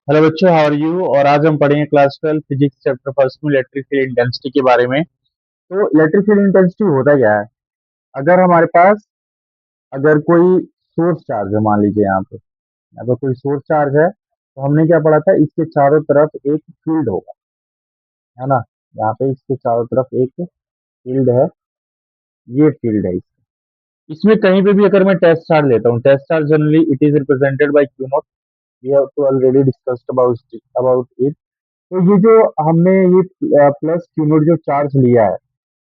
Hello बच्चों, how are you. और आज हम पढ़ेंगे क्लास 12 फिजिक्स चैप्टर फर्स्ट में इलेक्ट्रिक फील्ड इंटेंसिटी के बारे में। तो इलेक्ट्रिक फील्ड इंटेंसिटी होता क्या है? अगर हमारे पास अगर कोई सोर्स चार्ज है, मान लीजिए यहाँ पे कोई सोर्स चार्ज है, तो हमने क्या पढ़ा था, इसके चारों तरफ एक फील्ड होगा, है ना। यहाँ पे इसके चारों तरफ एक फील्ड है, ये फील्ड है। इसमें कहीं पे भी अगर मैं टेस्ट चार्ज लेता हूँ, test charge generally it is represented by q naught. We have to already discussed about it. तो ये जो हमने ये प्लस क्यू नोट जो चार्ज लिया है,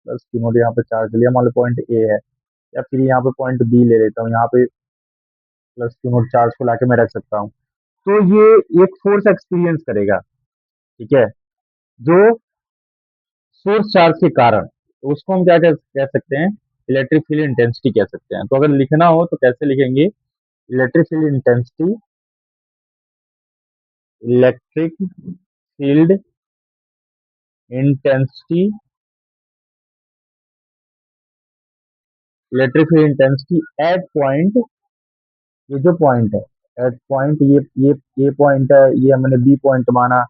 प्लस क्यू नोट यहाँ पे चार्ज लिया, मान लो पॉइंट ए है, या फिर यहाँ पे पॉइंट बी ले लेता हूँ, यहाँ पे प्लस क्यू नोट चार्ज को लाके मैं रख सकता हूँ। तो ये एक फोर्स एक्सपीरियंस करेगा, ठीक है, जो सोर्स चार्ज के कारण, तो उसको हम क्या कह सकते हैं, इलेक्ट्रिक फील्ड इंटेंसिटी कह सकते हैं। तो अगर लिखना हो तो कैसे लिखेंगे, electric field intensity, electric field intensity, electric field intensity at point, ये जो पॉइंट है, एट पॉइंट, ये पॉइंट है, ये हमने बी पॉइंट माना।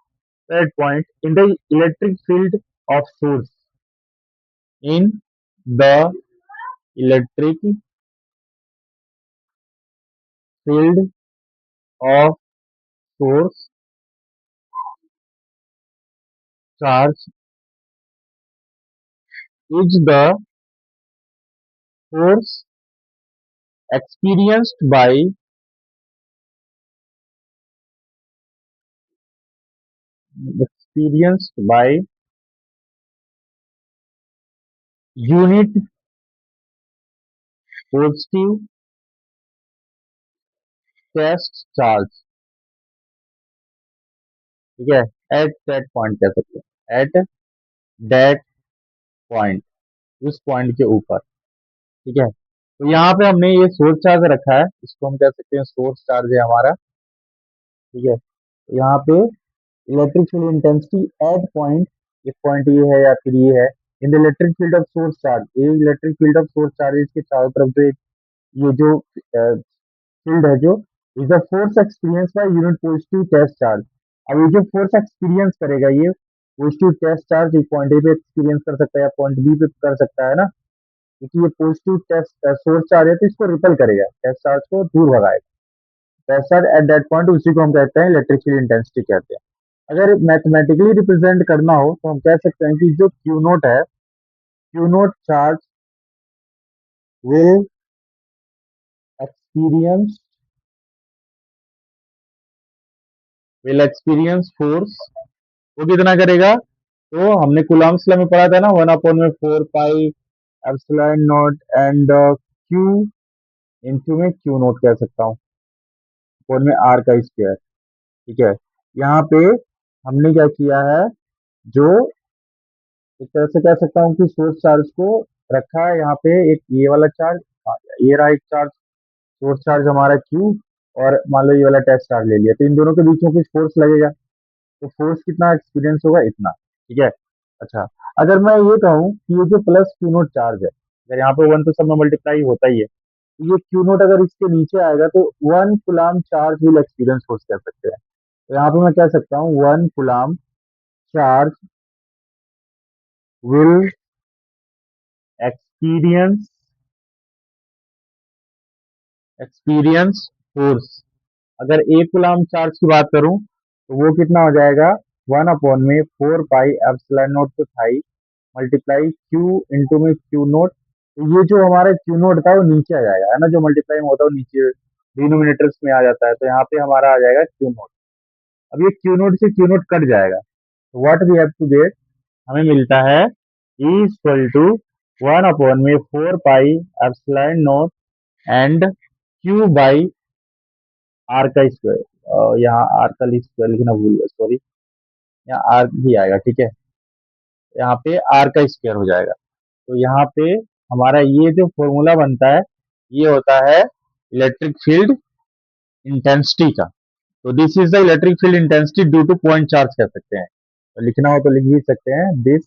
At point in the electric field of source, in the electric field of source charge is the force experienced by experienced by unit positive test charge, ठीक है, eight that point कह सकते हैं, eight that point, उस point के ऊपर, ठीक है। तो यहाँ पे हमने ये सोर्स चार्ज रखा है, इसको हम कह सकते हैं सोर्स चार्ज है हमारा, ठीक है। तो यहाँ पे electric field intensity at point, एक पॉइंट ये है या फिर ये है, in the electric field of source charge, ये electric field of source charge के चारों तरफ जो ये जो फील्ड है, जो is the force experience by unit positive test charge. अब ये जो फोर्स एक्सपीरियंस करेगा, ये पॉजिटिव टेस्ट चार्ज एक पॉइंट ए पे एक्सपीरियंस कर सकता है या पॉइंट बी पे कर सकता है ना, क्योंकि ये पॉजिटिव टेस्ट सोर्स चार्ज है, तो इसको रिपल करेगा, टेस्ट चार्ज को दूर भगाएगा। Test charge at that point, उसी को हम कहते हैं इलेक्ट्रिक फील्ड इंटेंसिटी कहते हैं। अगर मैथमेटिकली रिप्रेजेंट करना हो तो हम कह सकते हैं कि जो क्यू नोट है, Q note charge will experience force, वो कितना करेगा, तो हमने कूलम्ब्स लॉ में पढ़ा था ना, 1 में 4 pi epsilon not and Q into में क्यू नोट कह सकता हूँ, अपॉन में आर का स्क्वायर, ठीक है। यहाँ पे हमने क्या किया है, जो एक तरह से कह सकता हूँ कि सोर्स चार्ज को रखा है यहाँ पे, एक ये वाला चार्ज, ये रहा एक चार्ज, सोर्स चार्ज हमारा क्यू, और मान लो ये वाला टेस्ट चार्ज ले लिया, तो इन दोनों के बीच में कुछ फोर्स लगेगा, तो फोर्स कितना एक्सपीरियंस होगा, इतना, ठीक है। अच्छा, अगर मैं ये कहूँ कि ये जो प्लस क्यू नोट चार्ज है, अगर यहाँ पे वन तो सब में मल्टीप्लाई होता ही है, तो ये क्यू नोट अगर इसके नीचे आएगा तो 1 coulomb charge will experience force कह सकते हैं। तो यहाँ पे मैं कह सकता हूँ 1 coulomb charge will experience experience force. अगर 1 कूलम्ब चार्ज की बात करूं तो वो कितना हो जाएगा, 1/4 पाई एप्सिलॉन नोट तो था ही, मल्टीप्लाई क्यू इंटू में क्यू नोट। तो ये जो हमारा क्यू नोट था वो नीचे आ जाएगा, है ना, जो मल्टीप्लाई में होता है वो नीचे डिनोमिनेटर्स में आ जाता है, तो यहाँ पे हमारा आ जाएगा क्यू नोट। अब ये क्यू नोट से क्यू नोट कट जाएगा, तो what we have to get, हमें मिलता है E equal to 1/4 pi epsilon naught and q by r का स्क्वायर, यहाँ आर का स्क्वायर लिखना भूल गया, सॉरी, यहाँ आर भी आएगा, ठीक है, यहाँ पे आर का स्क्वायर हो जाएगा। तो यहाँ पे हमारा ये जो फॉर्मूला बनता है, ये होता है इलेक्ट्रिक फील्ड इंटेंसिटी का। तो this is the electric field intensity due two point charge कह सकते हैं। तो लिखना हो तो लिख भी सकते हैं, this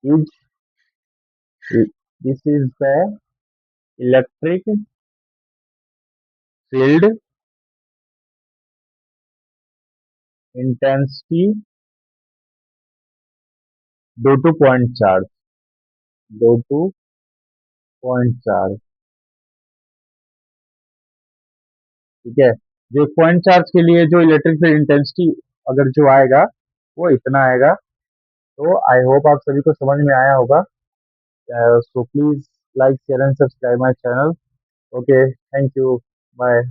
is this is the electric field intensity due two point charge, due two point charge. ठीक है, जो पॉइंट चार्ज के लिए जो इलेक्ट्रिक फील्ड इंटेंसिटी अगर जो आएगा वो इतना आएगा। तो आई होप आप सभी को समझ में आया होगा। So please like share and subscribe my channel. Okay, thank you, bye.